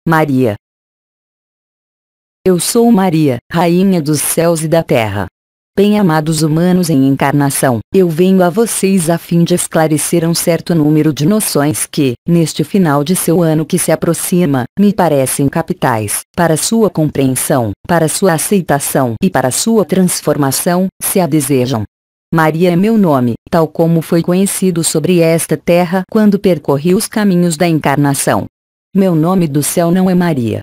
Maria. Eu sou Maria, Rainha dos céus e da terra. Bem-amados humanos em encarnação, eu venho a vocês a fim de esclarecer um certo número de noções que, neste final de seu ano que se aproxima, me parecem capitais, para sua compreensão, para sua aceitação e para sua transformação, se a desejam. Maria é meu nome, tal como foi conhecido sobre esta terra quando percorri os caminhos da encarnação. Meu nome do céu não é Maria.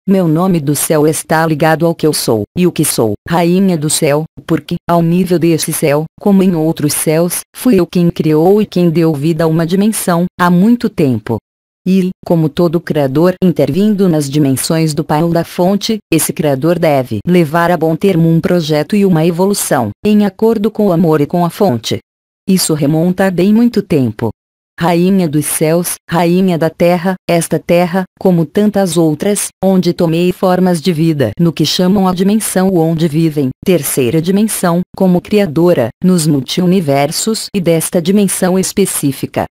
Meu nome do céu está ligado ao que eu sou, e o que sou, Rainha do céu, porque, ao nível deste céu, como em outros céus, fui eu quem criou e quem deu vida a uma dimensão, há muito tempo. E, como todo Criador intervindo nas dimensões do Pai ou da fonte, esse Criador deve levar a bom termo um projeto e uma evolução, em acordo com o amor e com a fonte. Isso remonta a bem muito tempo. Rainha dos céus, Rainha da terra, esta terra, como tantas outras, onde tomei formas de vida no que chamam a dimensão onde vivem, terceira dimensão, como criadora, nos multiuniversos e desta dimensão específica.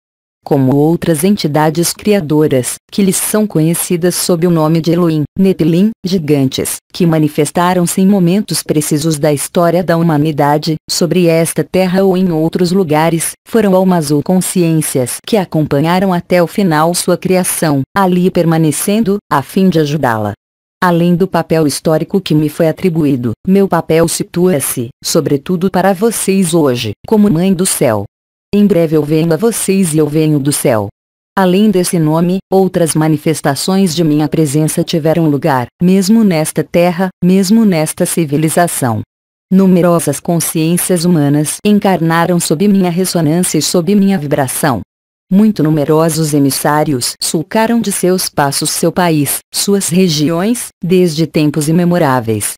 Como outras entidades criadoras, que lhes são conhecidas sob o nome de Elohim, Nepilim, gigantes, que manifestaram-se em momentos precisos da história da humanidade, sobre esta terra ou em outros lugares, foram almas ou consciências que acompanharam até o final sua criação, ali permanecendo, a fim de ajudá-la. Além do papel histórico que me foi atribuído, meu papel situa-se, sobretudo para vocês hoje, como Mãe do Céu. Em breve eu venho a vocês e eu venho do céu. Além desse nome, outras manifestações de minha presença tiveram lugar, mesmo nesta terra, mesmo nesta civilização. Numerosas consciências humanas encarnaram sob minha ressonância e sob minha vibração. Muito numerosos emissários sulcaram de seus passos seu país, suas regiões, desde tempos imemoráveis.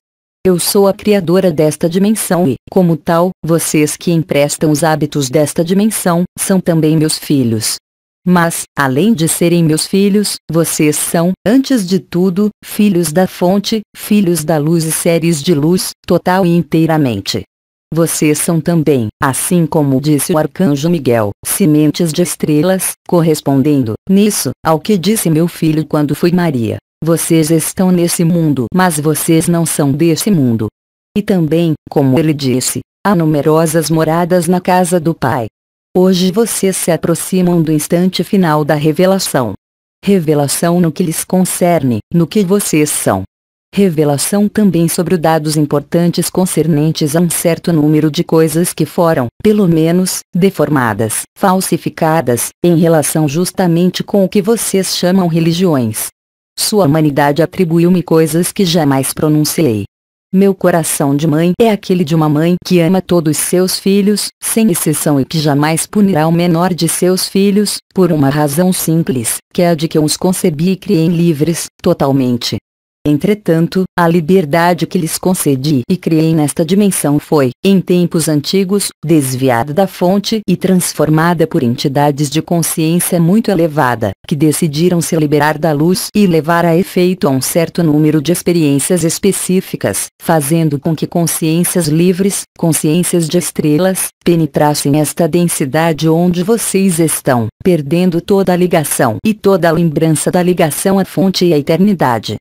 Eu sou a criadora desta dimensão e, como tal, vocês que emprestam os hábitos desta dimensão, são também meus filhos. Mas, além de serem meus filhos, vocês são, antes de tudo, filhos da fonte, filhos da luz e seres de luz, total e inteiramente. Vocês são também, assim como disse o arcanjo Miguel, sementes de estrelas, correspondendo, nisso, ao que disse meu filho quando fui Maria. Vocês estão nesse mundo, mas vocês não são desse mundo. E também, como ele disse, há numerosas moradas na casa do Pai. Hoje vocês se aproximam do instante final da revelação. Revelação no que lhes concerne, no que vocês são. Revelação também sobre dados importantes concernentes a um certo número de coisas que foram, pelo menos, deformadas, falsificadas, em relação justamente com o que vocês chamam religiões. Sua humanidade atribuiu-me coisas que jamais pronunciei. Meu coração de mãe é aquele de uma mãe que ama todos seus filhos, sem exceção e que jamais punirá o menor de seus filhos, por uma razão simples, que é a de que eu os concebi e criei livres, totalmente. Entretanto, a liberdade que lhes concedi e criei nesta dimensão foi, em tempos antigos, desviada da fonte e transformada por entidades de consciência muito elevada, que decidiram se liberar da luz e levar a efeito a um certo número de experiências específicas, fazendo com que consciências livres, consciências de estrelas, penetrassem esta densidade onde vocês estão, perdendo toda a ligação e toda a lembrança da ligação à fonte e à eternidade.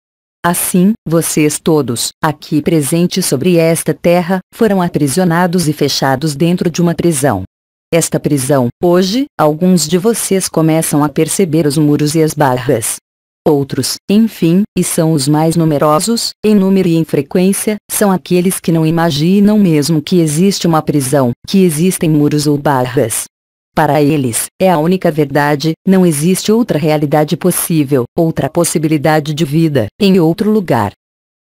Assim, vocês todos, aqui presentes sobre esta terra, foram aprisionados e fechados dentro de uma prisão. Esta prisão, hoje, alguns de vocês começam a perceber os muros e as barras. Outros, enfim, e são os mais numerosos, em número e em frequência, são aqueles que não imaginam mesmo que existe uma prisão, que existem muros ou barras. Para eles, é a única verdade, não existe outra realidade possível, outra possibilidade de vida, em outro lugar.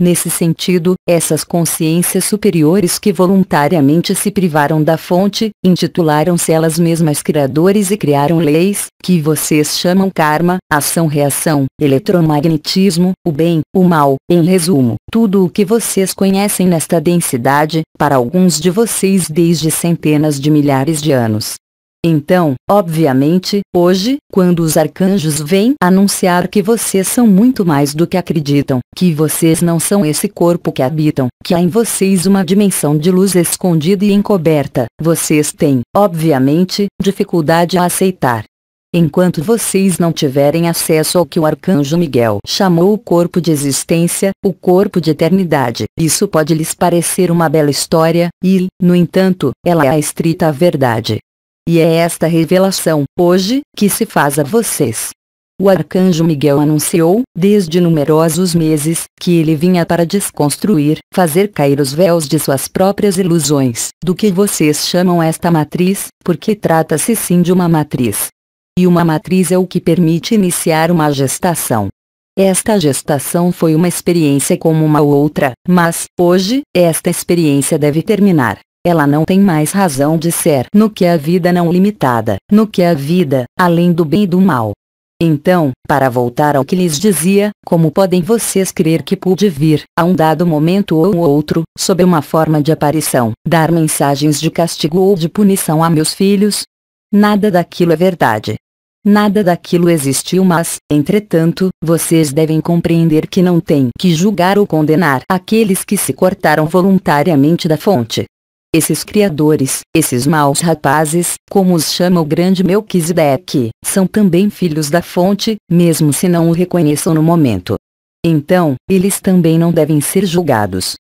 Nesse sentido, essas consciências superiores que voluntariamente se privaram da fonte, intitularam-se elas mesmas criadores e criaram leis, que vocês chamam karma, ação-reação, eletromagnetismo, o bem, o mal, em resumo, tudo o que vocês conhecem nesta densidade, para alguns de vocês desde centenas de milhares de anos. Então, obviamente, hoje, quando os arcanjos vêm anunciar que vocês são muito mais do que acreditam, que vocês não são esse corpo que habitam, que há em vocês uma dimensão de luz escondida e encoberta, vocês têm, obviamente, dificuldade a aceitar. Enquanto vocês não tiverem acesso ao que o Arcanjo Miguel chamou o corpo de existência, o corpo de eternidade, isso pode lhes parecer uma bela história, e, no entanto, ela é a estrita verdade. E é esta revelação, hoje, que se faz a vocês. O Arcanjo Miguel anunciou, desde numerosos meses, que ele vinha para desconstruir, fazer cair os véus de suas próprias ilusões, do que vocês chamam esta matriz, porque trata-se sim de uma matriz. E uma matriz é o que permite iniciar uma gestação. Esta gestação foi uma experiência como uma outra, mas, hoje, esta experiência deve terminar. Ela não tem mais razão de ser no que é a vida não limitada, no que é a vida, além do bem e do mal. Então, para voltar ao que lhes dizia, como podem vocês crer que pude vir, a um dado momento ou outro, sob uma forma de aparição, dar mensagens de castigo ou de punição a meus filhos? Nada daquilo é verdade. Nada daquilo existiu, mas, entretanto, vocês devem compreender que não têm que julgar ou condenar aqueles que se cortaram voluntariamente da fonte. Esses criadores, esses maus rapazes, como os chama o grande Melquisedeque, são também filhos da fonte, mesmo se não o reconheçam no momento. Então, eles também não devem ser julgados.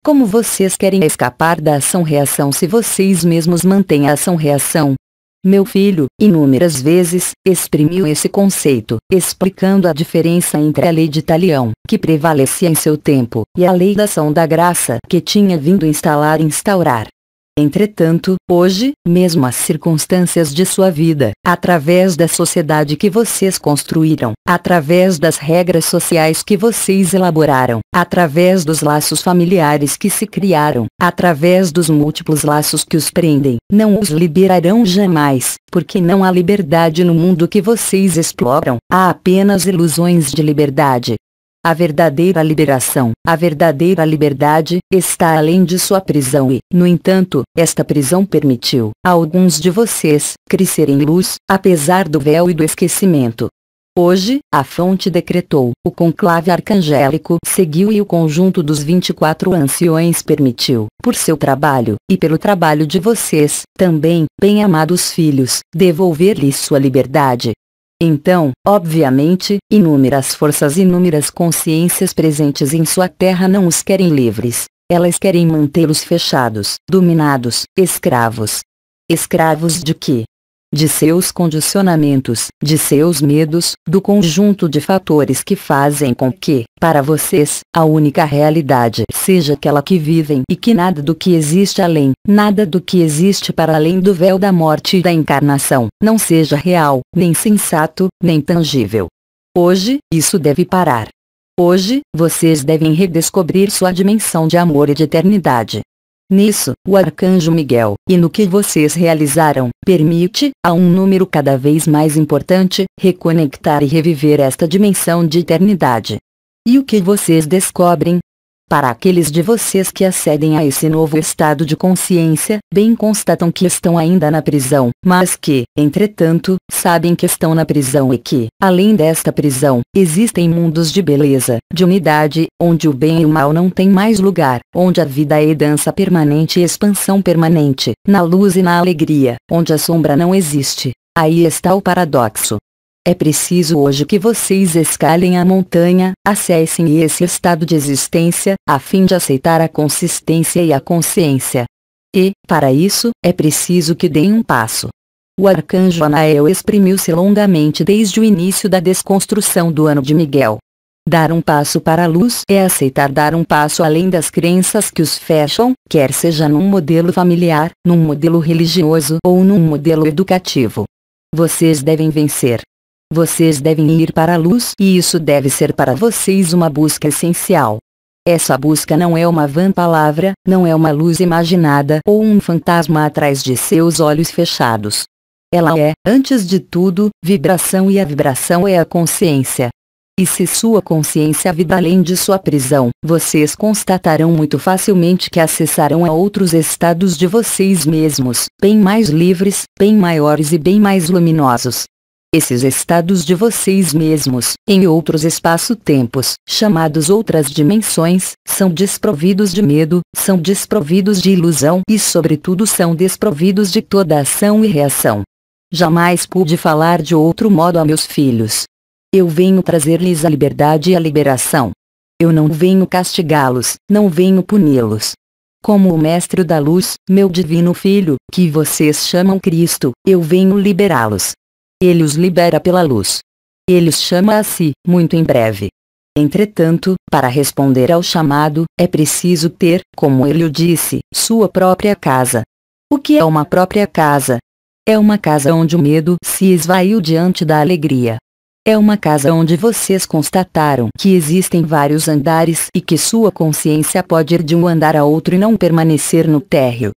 Como vocês querem escapar da ação-reação se vocês mesmos mantêm a ação-reação? Meu filho, inúmeras vezes, exprimiu esse conceito, explicando a diferença entre a lei de Talião, que prevalecia em seu tempo, e a lei da ação da graça, que tinha vindo instaurar. Entretanto, hoje, mesmo as circunstâncias de sua vida, através da sociedade que vocês construíram, através das regras sociais que vocês elaboraram, através dos laços familiares que se criaram, através dos múltiplos laços que os prendem, não os liberarão jamais, porque não há liberdade no mundo que vocês exploram, há apenas ilusões de liberdade. A verdadeira liberação, a verdadeira liberdade, está além de sua prisão e, no entanto, esta prisão permitiu a alguns de vocês crescer em luz, apesar do véu e do esquecimento. Hoje, a fonte decretou, o conclave arcangélico seguiu e o conjunto dos 24 anciões permitiu, por seu trabalho, e pelo trabalho de vocês, também, bem-amados filhos, devolver-lhes sua liberdade. Então, obviamente, inúmeras forças e inúmeras consciências presentes em sua terra não os querem livres. Elas querem mantê-los fechados, dominados, escravos. Escravos de quê? De seus condicionamentos, de seus medos, do conjunto de fatores que fazem com que, para vocês, a única realidade seja aquela que vivem e que nada do que existe além, nada do que existe para além do véu da morte e da encarnação, não seja real, nem sensato, nem tangível. Hoje, isso deve parar. Hoje, vocês devem redescobrir sua dimensão de amor e de eternidade. Nisso, o Arcanjo Miguel, e no que vocês realizaram, permite, a um número cada vez mais importante, reconectar e reviver esta dimensão de eternidade. E o que vocês descobrem? Para aqueles de vocês que acedem a esse novo estado de consciência, bem constatam que estão ainda na prisão, mas que, entretanto, sabem que estão na prisão e que, além desta prisão, existem mundos de beleza, de unidade, onde o bem e o mal não têm mais lugar, onde a vida é dança permanente e expansão permanente, na luz e na alegria, onde a sombra não existe. Aí está o paradoxo. É preciso hoje que vocês escalem a montanha, acessem esse estado de existência, a fim de aceitar a consistência e a consciência. E, para isso, é preciso que deem um passo. O arcanjo Anael exprimiu-se longamente desde o início da desconstrução do ano de Miguel. Dar um passo para a luz é aceitar dar um passo além das crenças que os fecham, quer seja num modelo familiar, num modelo religioso ou num modelo educativo. Vocês devem vencer. Vocês devem ir para a luz e isso deve ser para vocês uma busca essencial. Essa busca não é uma vã palavra, não é uma luz imaginada ou um fantasma atrás de seus olhos fechados. Ela é, antes de tudo, vibração e a vibração é a consciência. E se sua consciência vive além de sua prisão, vocês constatarão muito facilmente que acessarão a outros estados de vocês mesmos, bem mais livres, bem maiores e bem mais luminosos. Esses estados de vocês mesmos, em outros espaço-tempos, chamados outras dimensões, são desprovidos de medo, são desprovidos de ilusão e sobretudo são desprovidos de toda ação e reação. Jamais pude falar de outro modo a meus filhos. Eu venho trazer-lhes a liberdade e a liberação. Eu não venho castigá-los, não venho puni-los. Como o Mestre da Luz, meu divino Filho, que vocês chamam Cristo, eu venho liberá-los. Ele os libera pela luz. Ele os chama a si, muito em breve. Entretanto, para responder ao chamado, é preciso ter, como ele o disse, sua própria casa. O que é uma própria casa? É uma casa onde o medo se esvaiu diante da alegria. É uma casa onde vocês constataram que existem vários andares e que sua consciência pode ir de um andar a outro e não permanecer no térreo.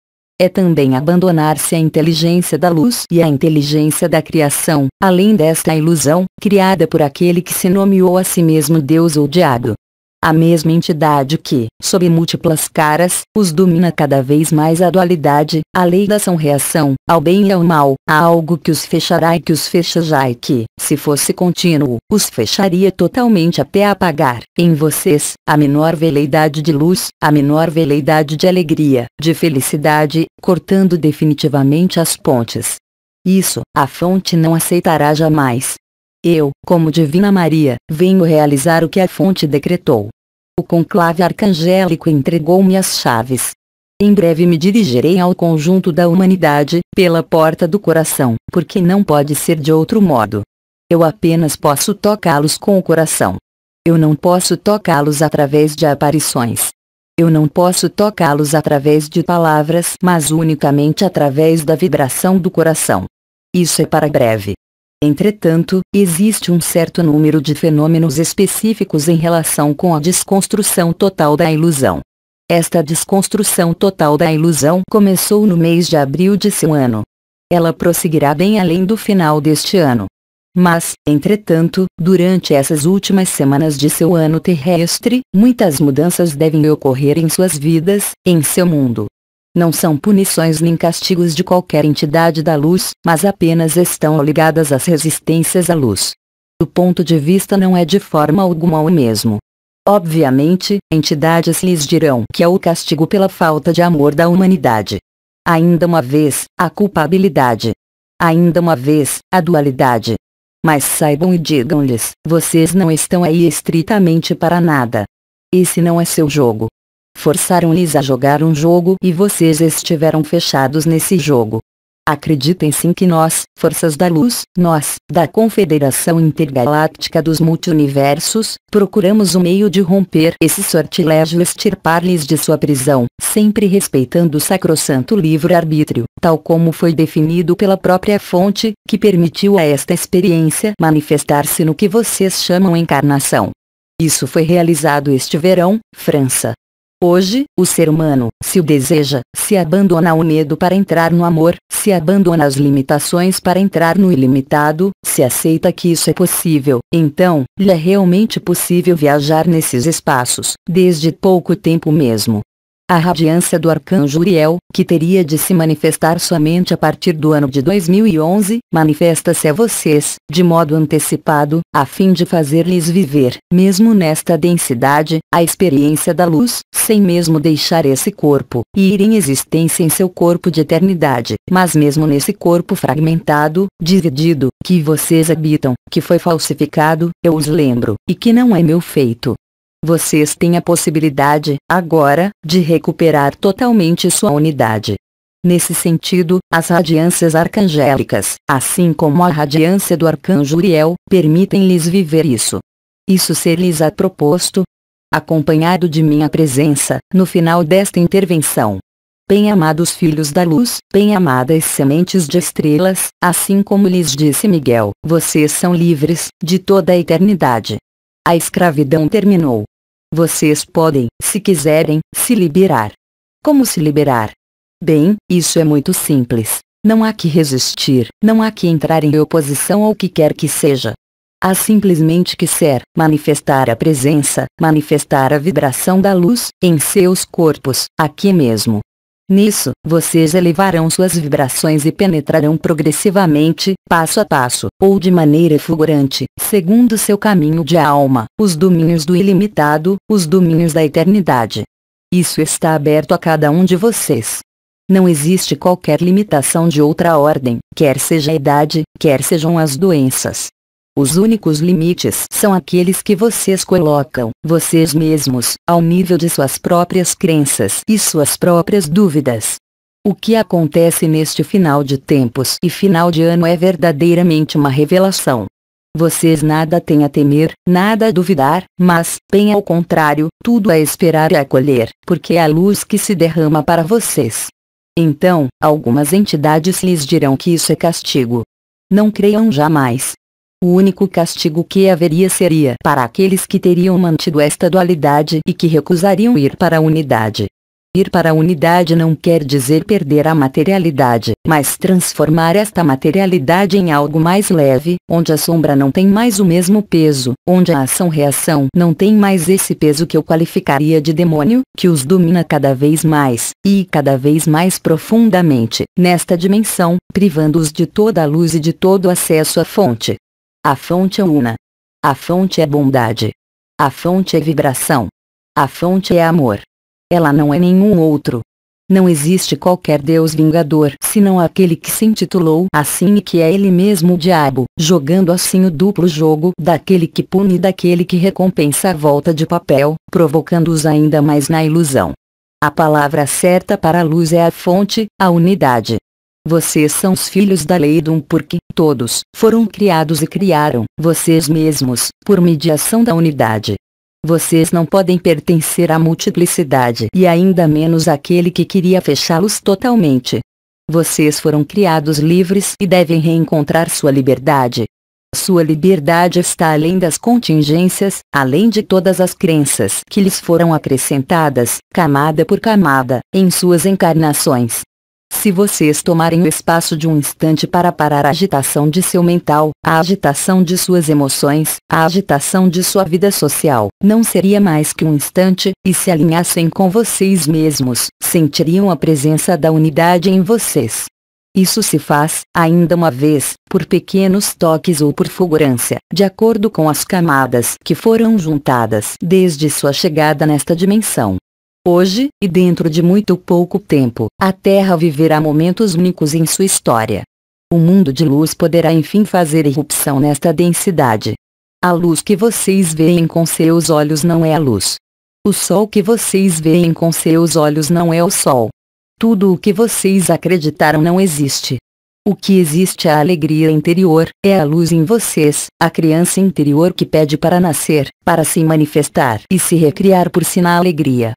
É também abandonar-se à inteligência da luz e à inteligência da criação, além desta ilusão, criada por aquele que se nomeou a si mesmo Deus ou Diabo. A mesma entidade que, sob múltiplas caras, os domina cada vez mais a dualidade, a lei da ação-reação, ao bem e ao mal, a algo que os fechará e que os fecha já e que, se fosse contínuo, os fecharia totalmente até apagar, em vocês, a menor veleidade de luz, a menor veleidade de alegria, de felicidade, cortando definitivamente as pontes. Isso, a fonte não aceitará jamais. Eu, como Divina Maria, venho realizar o que a fonte decretou. O conclave arcangélico entregou-me as chaves. Em breve me dirigirei ao conjunto da humanidade, pela porta do coração, porque não pode ser de outro modo. Eu apenas posso tocá-los com o coração. Eu não posso tocá-los através de aparições. Eu não posso tocá-los através de palavras, mas unicamente através da vibração do coração. Isso é para breve. Entretanto, existe um certo número de fenômenos específicos em relação com a desconstrução total da ilusão. Esta desconstrução total da ilusão começou no mês de abril de seu ano. Ela prosseguirá bem além do final deste ano. Mas, entretanto, durante essas últimas semanas de seu ano terrestre, muitas mudanças devem ocorrer em suas vidas, em seu mundo. Não são punições nem castigos de qualquer entidade da luz, mas apenas estão ligadas às resistências à luz. O ponto de vista não é de forma alguma o mesmo. Obviamente, entidades lhes dirão que é o castigo pela falta de amor da humanidade. Ainda uma vez, a culpabilidade. Ainda uma vez, a dualidade. Mas saibam e digam-lhes, vocês não estão aí estritamente para nada. Esse não é seu jogo. Forçaram-lhes a jogar um jogo e vocês estiveram fechados nesse jogo. Acreditem sim que nós, forças da luz, nós, da Confederação Intergaláctica dos Multiuniversos, procuramos um meio de romper esse sortilégio e extirpar-lhes de sua prisão, sempre respeitando o sacrossanto livre-arbítrio, tal como foi definido pela própria fonte, que permitiu a esta experiência manifestar-se no que vocês chamam encarnação. Isso foi realizado este verão, França. Hoje, o ser humano, se o deseja, se abandona ao medo para entrar no amor, se abandona às limitações para entrar no ilimitado, se aceita que isso é possível, então, lhe é realmente possível viajar nesses espaços, desde pouco tempo mesmo. A radiância do arcanjo Uriel, que teria de se manifestar somente a partir do ano de 2011, manifesta-se a vocês, de modo antecipado, a fim de fazer-lhes viver, mesmo nesta densidade, a experiência da luz, sem mesmo deixar esse corpo, e ir em existência em seu corpo de eternidade, mas mesmo nesse corpo fragmentado, dividido, que vocês habitam, que foi falsificado, eu os lembro, e que não é meu feito. Vocês têm a possibilidade, agora, de recuperar totalmente sua unidade. Nesse sentido, as radiâncias arcangélicas, assim como a radiância do arcanjo Uriel, permitem-lhes viver isso. Isso ser-lhes-á proposto, acompanhado de minha presença, no final desta intervenção. Bem-amados filhos da luz, bem-amadas sementes de estrelas, assim como lhes disse Miguel, vocês são livres, de toda a eternidade. A escravidão terminou. Vocês podem, se quiserem, se liberar. Como se liberar? Bem, isso é muito simples. Não há que resistir, não há que entrar em oposição ao que quer que seja. Há simplesmente que ser, manifestar a presença, manifestar a vibração da luz, em seus corpos, aqui mesmo. Nisso, vocês elevarão suas vibrações e penetrarão progressivamente, passo a passo, ou de maneira fulgurante, segundo seu caminho de alma, os domínios do ilimitado, os domínios da eternidade. Isso está aberto a cada um de vocês. Não existe qualquer limitação de outra ordem, quer seja a idade, quer sejam as doenças. Os únicos limites são aqueles que vocês colocam, vocês mesmos, ao nível de suas próprias crenças e suas próprias dúvidas. O que acontece neste final de tempos e final de ano é verdadeiramente uma revelação. Vocês nada têm a temer, nada a duvidar, mas, bem ao contrário, tudo a esperar e a acolher, porque é a luz que se derrama para vocês. Então, algumas entidades lhes dirão que isso é castigo. Não creiam jamais. O único castigo que haveria seria para aqueles que teriam mantido esta dualidade e que recusariam ir para a unidade. Ir para a unidade não quer dizer perder a materialidade, mas transformar esta materialidade em algo mais leve, onde a sombra não tem mais o mesmo peso, onde a ação-reação não tem mais esse peso que eu qualificaria de demônio, que os domina cada vez mais, e cada vez mais profundamente, nesta dimensão, privando-os de toda a luz e de todo o acesso à fonte. A fonte é una. A fonte é bondade. A fonte é vibração. A fonte é amor. Ela não é nenhum outro. Não existe qualquer Deus vingador senão aquele que se intitulou assim e que é ele mesmo o diabo, jogando assim o duplo jogo daquele que pune e daquele que recompensa a volta de papel, provocando-os ainda mais na ilusão. A palavra certa para a luz é a fonte, a unidade. Vocês são os filhos da lei do porque todos foram criados e criaram vocês mesmos, por mediação da unidade. Vocês não podem pertencer à multiplicidade e ainda menos àquele que queria fechá-los totalmente. Vocês foram criados livres e devem reencontrar sua liberdade. Sua liberdade está além das contingências, além de todas as crenças que lhes foram acrescentadas, camada por camada, em suas encarnações. Se vocês tomarem o espaço de um instante para parar a agitação de seu mental, a agitação de suas emoções, a agitação de sua vida social, não seria mais que um instante, e se alinhassem com vocês mesmos, sentiriam a presença da unidade em vocês. Isso se faz, ainda uma vez, por pequenos toques ou por fulgurância, de acordo com as camadas que foram juntadas desde sua chegada nesta dimensão. Hoje, e dentro de muito pouco tempo, a Terra viverá momentos únicos em sua história. O mundo de luz poderá enfim fazer irrupção nesta densidade. A luz que vocês veem com seus olhos não é a luz. O sol que vocês veem com seus olhos não é o sol. Tudo o que vocês acreditaram não existe. O que existe é a alegria interior, é a luz em vocês, a criança interior que pede para nascer, para se manifestar e se recriar por si na alegria.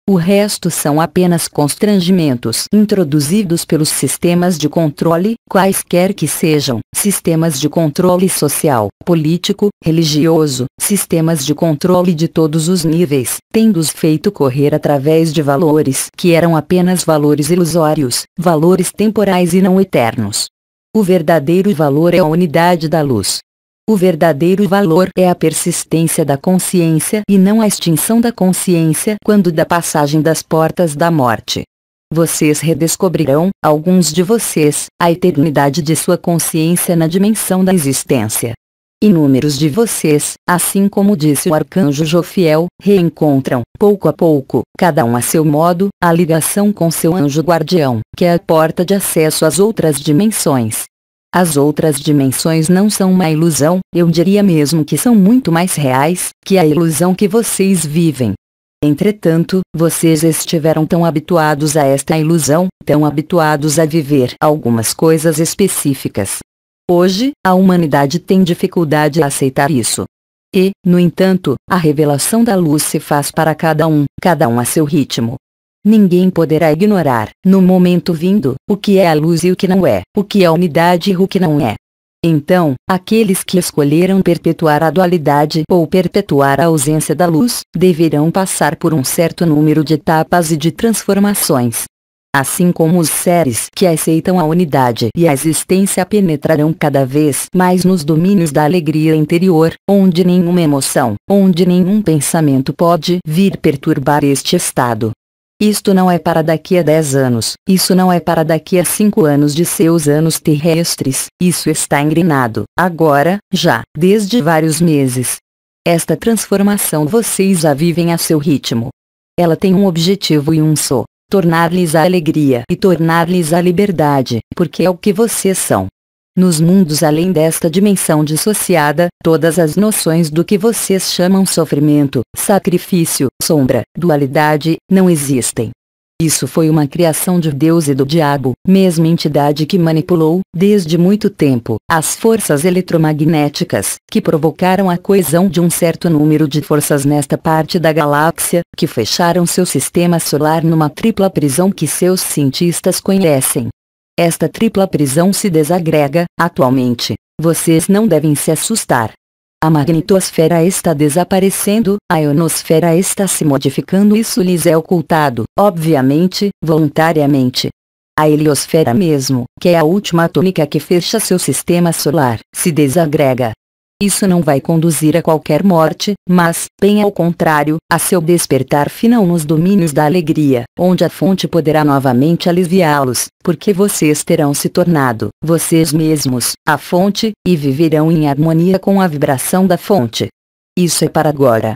O resto são apenas constrangimentos introduzidos pelos sistemas de controle, quaisquer que sejam, sistemas de controle social, político, religioso, sistemas de controle de todos os níveis, tendo-os feito correr através de valores que eram apenas valores ilusórios, valores temporais e não eternos. O verdadeiro valor é a unidade da luz. O verdadeiro valor é a persistência da consciência e não a extinção da consciência quando da passagem das portas da morte. Vocês redescobrirão, alguns de vocês, a eternidade de sua consciência na dimensão da existência. Inúmeros de vocês, assim como disse o arcanjo Jofiel, reencontram, pouco a pouco, cada um a seu modo, a ligação com seu anjo guardião, que é a porta de acesso às outras dimensões. As outras dimensões não são uma ilusão, eu diria mesmo que são muito mais reais que a ilusão que vocês vivem. Entretanto, vocês estiveram tão habituados a esta ilusão, tão habituados a viver algumas coisas específicas. Hoje, a humanidade tem dificuldade a aceitar isso. E, no entanto, a revelação da luz se faz para cada um a seu ritmo. Ninguém poderá ignorar, no momento vindo, o que é a luz e o que não é, o que é a unidade e o que não é. Então, aqueles que escolheram perpetuar a dualidade ou perpetuar a ausência da luz, deverão passar por um certo número de etapas e de transformações. Assim como os seres que aceitam a unidade e a existência penetrarão cada vez mais nos domínios da alegria interior, onde nenhuma emoção, onde nenhum pensamento pode vir perturbar este estado. Isto não é para daqui a 10 anos, isso não é para daqui a 5 anos de seus anos terrestres, isso está engrenado, agora, já, desde vários meses. Esta transformação vocês a vivem a seu ritmo. Ela tem um objetivo e um só. tornar-lhes a alegria e tornar-lhes a liberdade, porque é o que vocês são. Nos mundos além desta dimensão dissociada, todas as noções do que vocês chamam sofrimento, sacrifício, sombra, dualidade, não existem. Isso foi uma criação de Deus e do diabo, mesma entidade que manipulou, desde muito tempo, as forças eletromagnéticas, que provocaram a coesão de um certo número de forças nesta parte da galáxia, que fecharam seu sistema solar numa tripla prisão que seus cientistas conhecem. Esta tripla prisão se desagrega, atualmente. Vocês não devem se assustar. A magnetosfera está desaparecendo, a ionosfera está se modificando, isso lhes é ocultado, obviamente, voluntariamente. A heliosfera mesmo, que é a última atômica que fecha seu sistema solar, se desagrega. Isso não vai conduzir a qualquer morte, mas, bem ao contrário, a seu despertar final nos domínios da alegria, onde a fonte poderá novamente aliviá-los, porque vocês terão se tornado, vocês mesmos, a fonte, e viverão em harmonia com a vibração da fonte. Isso é para agora.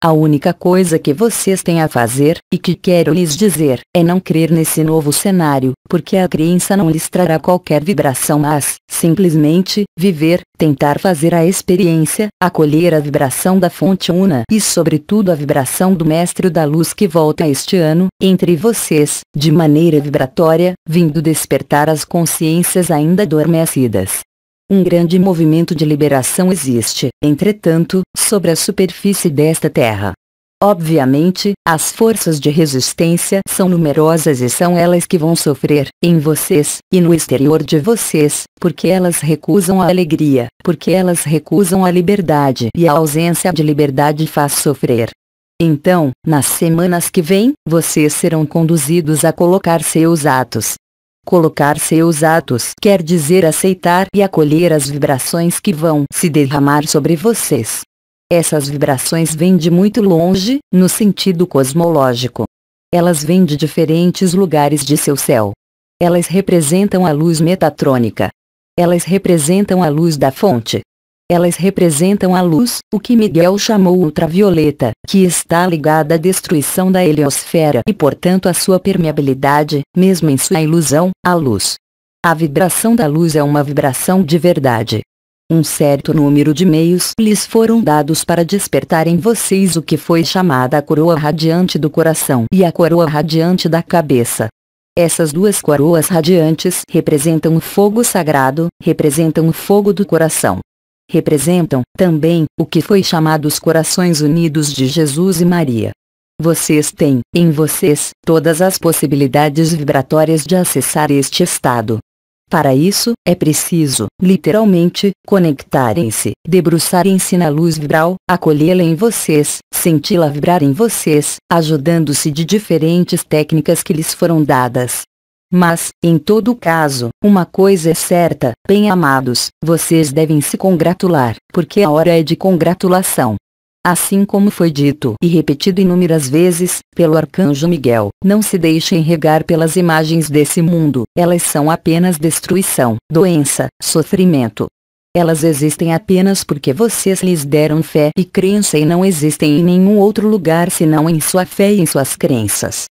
A única coisa que vocês têm a fazer, e que quero lhes dizer, é não crer nesse novo cenário, porque a crença não lhes trará qualquer vibração, mas, simplesmente, viver, tentar fazer a experiência, acolher a vibração da fonte una e sobretudo a vibração do Mestre da Luz que volta este ano, entre vocês, de maneira vibratória, vindo despertar as consciências ainda adormecidas. Um grande movimento de liberação existe, entretanto, sobre a superfície desta terra. Obviamente, as forças de resistência são numerosas e são elas que vão sofrer, em vocês, e no exterior de vocês, porque elas recusam a alegria, porque elas recusam a liberdade e a ausência de liberdade faz sofrer. Então, nas semanas que vêm, vocês serão conduzidos a colocar seus atos. Colocar seus atos quer dizer aceitar e acolher as vibrações que vão se derramar sobre vocês. Essas vibrações vêm de muito longe, no sentido cosmológico. Elas vêm de diferentes lugares de seu céu. Elas representam a luz metatrônica. Elas representam a luz da fonte. Elas representam a luz, o que Miguel chamou ultravioleta, que está ligada à destruição da heliosfera e portanto à sua permeabilidade, mesmo em sua ilusão, à luz. A vibração da luz é uma vibração de verdade. Um certo número de meios lhes foram dados para despertar em vocês o que foi chamada a coroa radiante do coração e a coroa radiante da cabeça. Essas duas coroas radiantes representam o fogo sagrado, representam o fogo do coração. Representam, também, o que foi chamado os corações unidos de Jesus e Maria. Vocês têm, em vocês, todas as possibilidades vibratórias de acessar este estado. Para isso, é preciso, literalmente, conectarem-se, debruçarem-se na luz vibral, acolhê-la em vocês, senti-la vibrar em vocês, ajudando-se de diferentes técnicas que lhes foram dadas. Mas, em todo caso, uma coisa é certa, bem-amados, vocês devem se congratular, porque a hora é de congratulação. Assim como foi dito e repetido inúmeras vezes, pelo Arcanjo Miguel, não se deixem regar pelas imagens desse mundo, elas são apenas destruição, doença, sofrimento. Elas existem apenas porque vocês lhes deram fé e crença e não existem em nenhum outro lugar senão em sua fé e em suas crenças.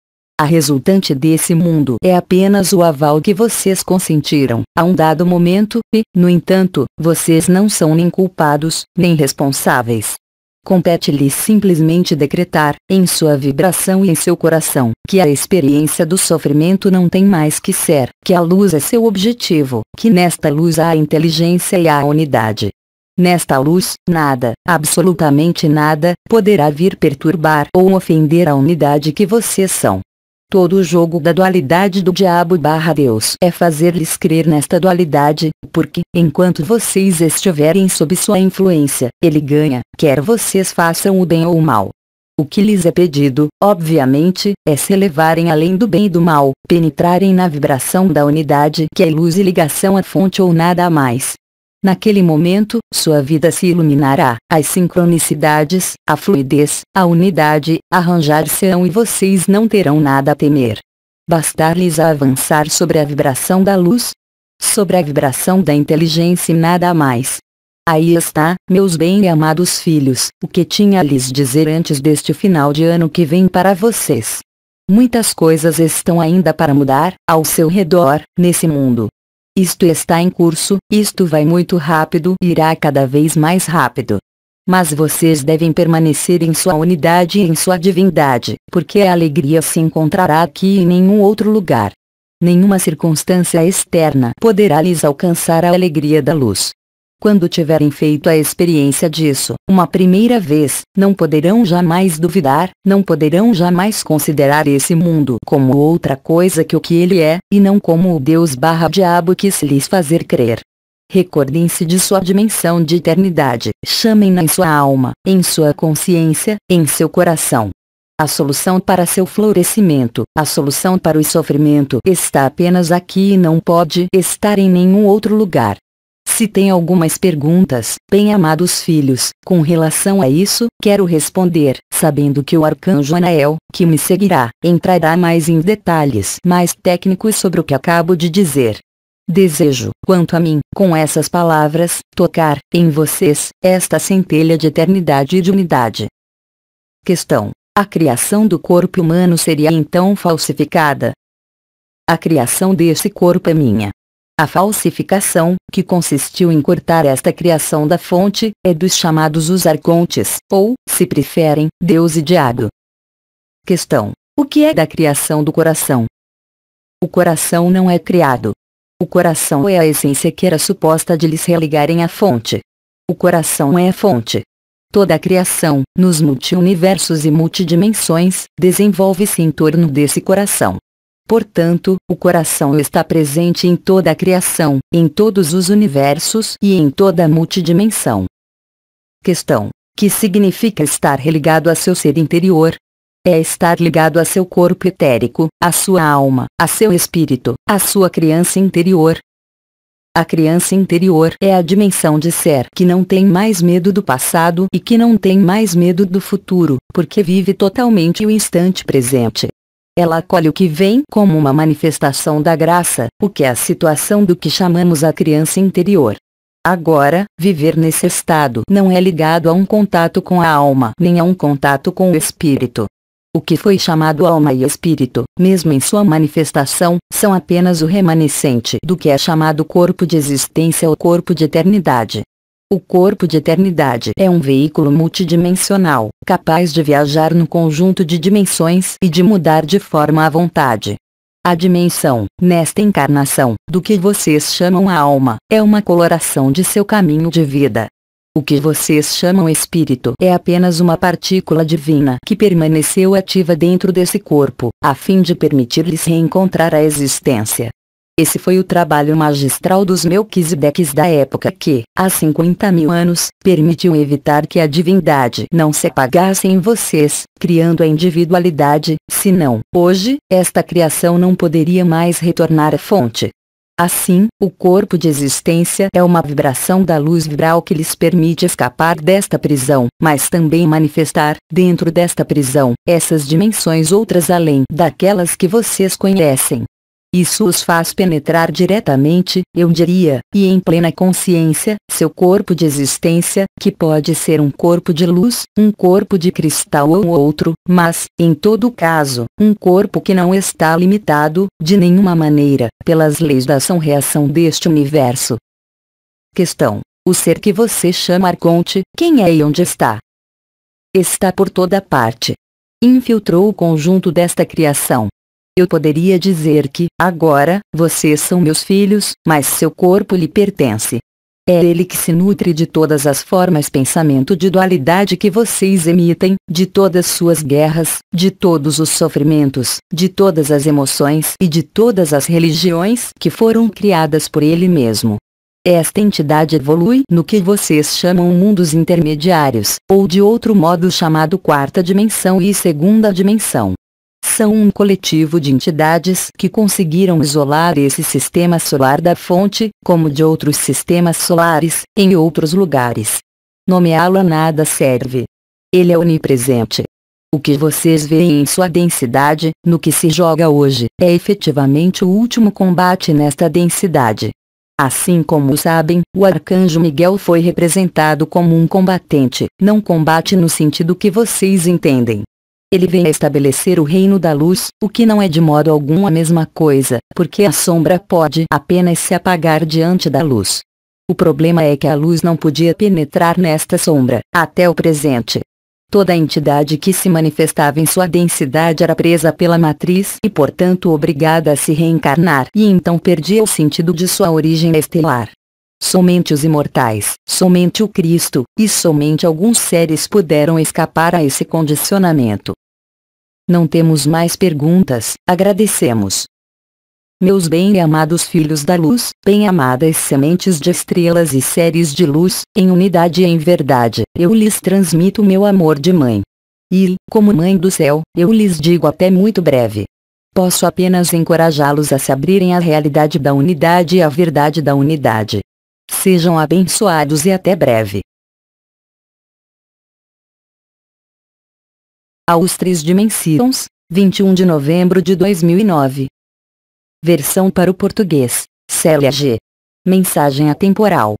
A resultante desse mundo é apenas o aval que vocês consentiram, a um dado momento, e, no entanto, vocês não são nem culpados, nem responsáveis. Compete-lhes simplesmente decretar, em sua vibração e em seu coração, que a experiência do sofrimento não tem mais que ser, que a luz é seu objetivo, que nesta luz há a inteligência e a unidade. Nesta luz, nada, absolutamente nada, poderá vir perturbar ou ofender a unidade que vocês são. Todo o jogo da dualidade do diabo/Deus é fazer-lhes crer nesta dualidade, porque, enquanto vocês estiverem sob sua influência, ele ganha, quer vocês façam o bem ou o mal. O que lhes é pedido, obviamente, é se elevarem além do bem e do mal, penetrarem na vibração da unidade que é luz e ligação à fonte ou nada mais. Naquele momento, sua vida se iluminará, as sincronicidades, a fluidez, a unidade, arranjar-se-ão e vocês não terão nada a temer. Bastar-lhes a avançar sobre a vibração da luz, sobre a vibração da inteligência e nada mais. Aí está, meus bem e amados filhos, o que tinha a lhes dizer antes deste final de ano que vem para vocês. Muitas coisas estão ainda para mudar, ao seu redor, nesse mundo. Isto está em curso, isto vai muito rápido e irá cada vez mais rápido. Mas vocês devem permanecer em sua unidade e em sua divindade, porque a alegria se encontrará aqui e em nenhum outro lugar. Nenhuma circunstância externa poderá lhes alcançar a alegria da luz. Quando tiverem feito a experiência disso, uma primeira vez, não poderão jamais duvidar, não poderão jamais considerar esse mundo como outra coisa que o que ele é, e não como o Deus/diabo quis lhes fazer crer. Recordem-se de sua dimensão de eternidade, chamem-na em sua alma, em sua consciência, em seu coração. A solução para seu florescimento, a solução para o sofrimento está apenas aqui e não pode estar em nenhum outro lugar. Se tem algumas perguntas, bem-amados filhos, com relação a isso, quero responder, sabendo que o arcanjo Anael, que me seguirá, entrará mais em detalhes mais técnicos sobre o que acabo de dizer. Desejo, quanto a mim, com essas palavras, tocar, em vocês, esta centelha de eternidade e de unidade. Questão: a criação do corpo humano seria então falsificada? A criação desse corpo é minha. A falsificação, que consistiu em cortar esta criação da fonte, é dos chamados os arcontes, ou, se preferem, Deus e Diabo. Questão: o que é da criação do coração? O coração não é criado. O coração é a essência que era suposta de lhes religarem à fonte. O coração é a fonte. Toda a criação, nos multiuniversos e multidimensões, desenvolve-se em torno desse coração. Portanto, o coração está presente em toda a criação, em todos os universos e em toda a multidimensão. Questão: que significa estar religado a seu ser interior? É estar ligado a seu corpo etérico, a sua alma, a seu espírito, a sua criança interior. A criança interior é a dimensão de ser que não tem mais medo do passado e que não tem mais medo do futuro, porque vive totalmente o instante presente. Ela acolhe o que vem como uma manifestação da graça, o que é a situação do que chamamos a criança interior. Agora, viver nesse estado não é ligado a um contato com a alma nem a um contato com o espírito. O que foi chamado alma e espírito, mesmo em sua manifestação, são apenas o remanescente do que é chamado corpo de existência ou corpo de eternidade. O corpo de eternidade é um veículo multidimensional, capaz de viajar no conjunto de dimensões e de mudar de forma à vontade. A dimensão, nesta encarnação, do que vocês chamam a alma, é uma coloração de seu caminho de vida. O que vocês chamam espírito é apenas uma partícula divina que permaneceu ativa dentro desse corpo, a fim de permitir-lhes reencontrar a existência. Esse foi o trabalho magistral dos Melquisedeques da época que, há 50.000 anos, permitiu evitar que a divindade não se apagasse em vocês, criando a individualidade, senão, hoje, esta criação não poderia mais retornar à fonte. Assim, o corpo de existência é uma vibração da luz vibral que lhes permite escapar desta prisão, mas também manifestar, dentro desta prisão, essas dimensões outras além daquelas que vocês conhecem. Isso os faz penetrar diretamente, eu diria, e em plena consciência, seu corpo de existência, que pode ser um corpo de luz, um corpo de cristal ou outro, mas, em todo caso, um corpo que não está limitado, de nenhuma maneira, pelas leis da ação-reação deste universo. Questão: o ser que você chama arconte, quem é e onde está? Está por toda parte. Infiltrou o conjunto desta criação. Eu poderia dizer que, agora, vocês são meus filhos, mas seu corpo lhe pertence. É ele que se nutre de todas as formas pensamento de dualidade que vocês emitem, de todas suas guerras, de todos os sofrimentos, de todas as emoções e de todas as religiões que foram criadas por ele mesmo. Esta entidade evolui no que vocês chamam mundos intermediários, ou de outro modo chamado quarta dimensão e segunda dimensão. São um coletivo de entidades que conseguiram isolar esse sistema solar da fonte, como de outros sistemas solares, em outros lugares. Nomeá-lo a nada serve. Ele é onipresente. O que vocês veem em sua densidade, no que se joga hoje, é efetivamente o último combate nesta densidade. Assim como sabem, o arcanjo Miguel foi representado como um combatente, não combate no sentido que vocês entendem. Ele vem estabelecer o reino da luz, o que não é de modo algum a mesma coisa, porque a sombra pode apenas se apagar diante da luz. O problema é que a luz não podia penetrar nesta sombra, até o presente. Toda a entidade que se manifestava em sua densidade era presa pela matriz e portanto obrigada a se reencarnar e então perdia o sentido de sua origem estelar. Somente os imortais, somente o Cristo, e somente alguns seres puderam escapar a esse condicionamento. Não temos mais perguntas, agradecemos. Meus bem-amados filhos da luz, bem-amadas sementes de estrelas e seres de luz, em unidade e em verdade, eu lhes transmito meu amor de mãe. E, como mãe do céu, eu lhes digo até muito breve. Posso apenas encorajá-los a se abrirem à realidade da unidade e à verdade da unidade. Sejam abençoados e até breve. Aos Três Dimensões, 21 de novembro de 2009. Versão para o português, Célia G. Mensagem atemporal.